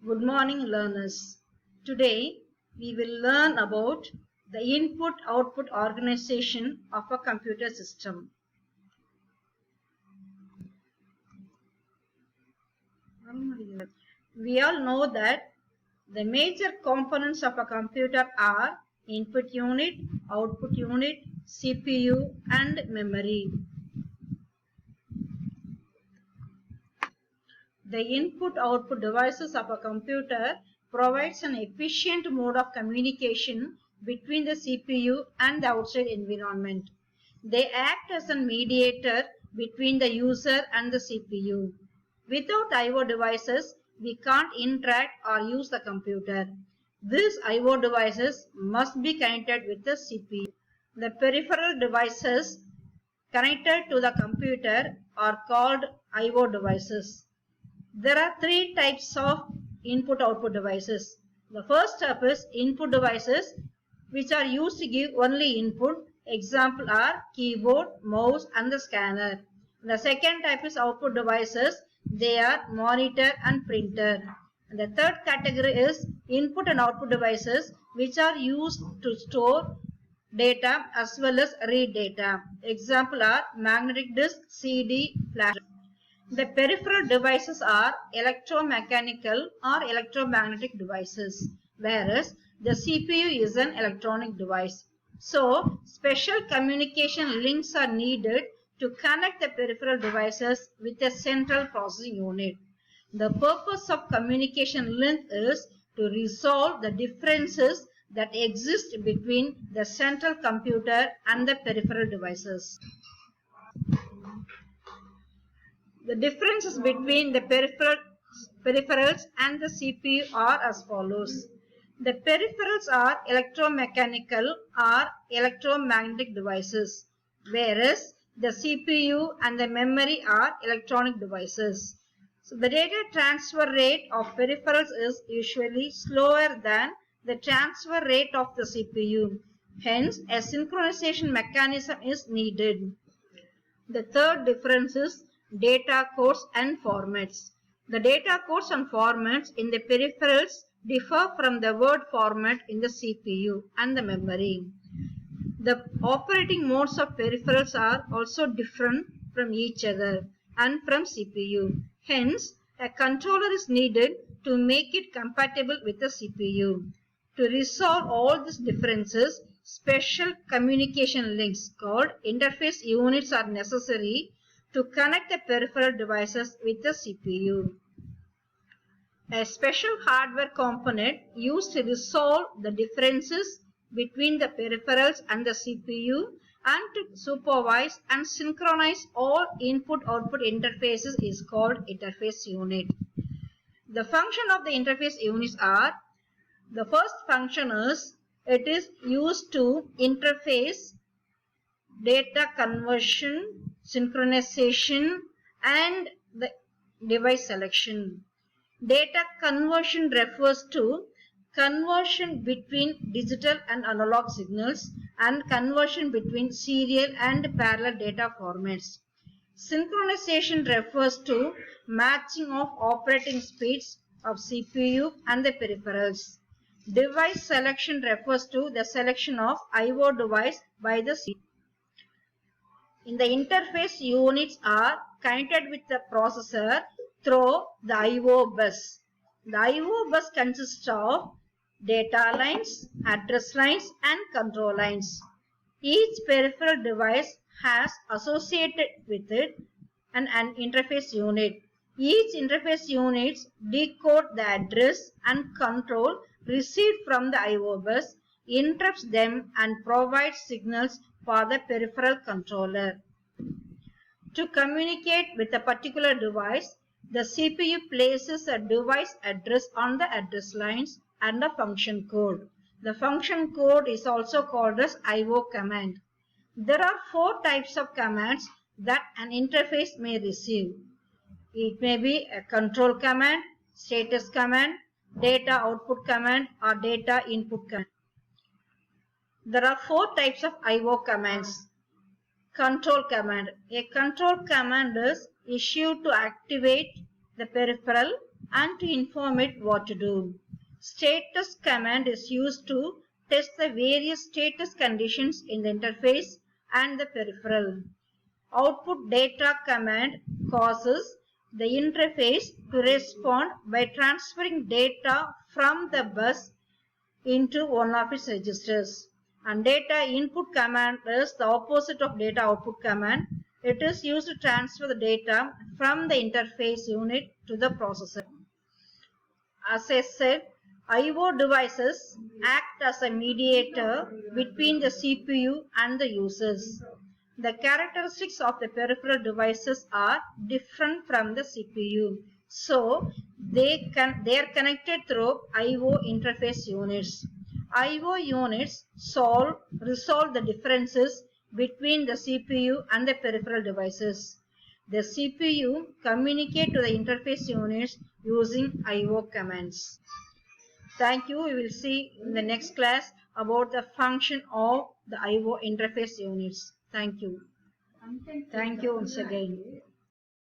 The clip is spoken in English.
Good morning, learners. Today we will learn about the input-output organization of a computer system. We all know that the major components of a computer are input unit, output unit, CPU and memory. The input-output devices of a computer provides an efficient mode of communication between the CPU and the outside environment. They act as a mediator between the user and the CPU. Without I/O devices, we can't interact or use the computer. These I/O devices must be connected with the CPU. The peripheral devices connected to the computer are called I/O devices. There are three types of input-output devices. The first type is input devices which are used to give only input. Example are keyboard, mouse and the scanner. The second type is output devices. They are monitor and printer. And the third category is input and output devices which are used to store data as well as read data. Example are magnetic disk, CD, flash. The peripheral devices are electromechanical or electromagnetic devices, whereas the CPU is an electronic device. So, special communication links are needed to connect the peripheral devices with a central processing unit. The purpose of communication link is to resolve the differences that exist between the central computer and the peripheral devices. The differences between the peripherals and the CPU are as follows. The peripherals are electromechanical or electromagnetic devices, whereas the CPU and the memory are electronic devices. So the data transfer rate of peripherals is usually slower than the transfer rate of the CPU. Hence, a synchronization mechanism is needed. The third difference is data codes and formats. The data codes and formats in the peripherals differ from the word format in the CPU and the memory. The operating modes of peripherals are also different from each other and from CPU. Hence, a controller is needed to make it compatible with the CPU. To resolve all these differences, special communication links called interface units are necessary to connect the peripheral devices with the CPU. A special hardware component used to resolve the differences between the peripherals and the CPU and to supervise and synchronize all input-output interfaces is called interface unit. The function of the interface units are, the first function is, it is used to interface data conversion, synchronization and the device selection. Data conversion refers to conversion between digital and analog signals and conversion between serial and parallel data formats. Synchronization refers to matching of operating speeds of CPU and the peripherals. Device selection refers to the selection of I/O device by the CPU. In the interface, units are connected with the processor through the I/O bus. The I/O bus consists of data lines, address lines and control lines. Each peripheral device has associated with it an interface unit. Each interface unit decodes the address and control received from the I/O bus, interrupts them and provides signals for the peripheral controller. To communicate with a particular device, the CPU places a device address on the address lines and a function code. The function code is also called as I/O command. There are four types of commands that an interface may receive. It may be a control command, status command, data output command or data input command. There are four types of I/O commands. Control command. A control command is issued to activate the peripheral and to inform it what to do. Status command is used to test the various status conditions in the interface and the peripheral. Output data command causes the interface to respond by transferring data from the bus into one of its registers. And data input command is the opposite of data output command. It is used to transfer the data from the interface unit to the processor. As I said, I/O devices act as a mediator between the CPU and the users. The characteristics of the peripheral devices are different from the CPU. So, they are connected through I/O interface units. I/O units resolve the differences between the CPU and the peripheral devices. The CPU communicate to the interface units using I/O commands. Thank you. We will see in the next class about the function of the I/O interface units. Thank you. Thank you once again.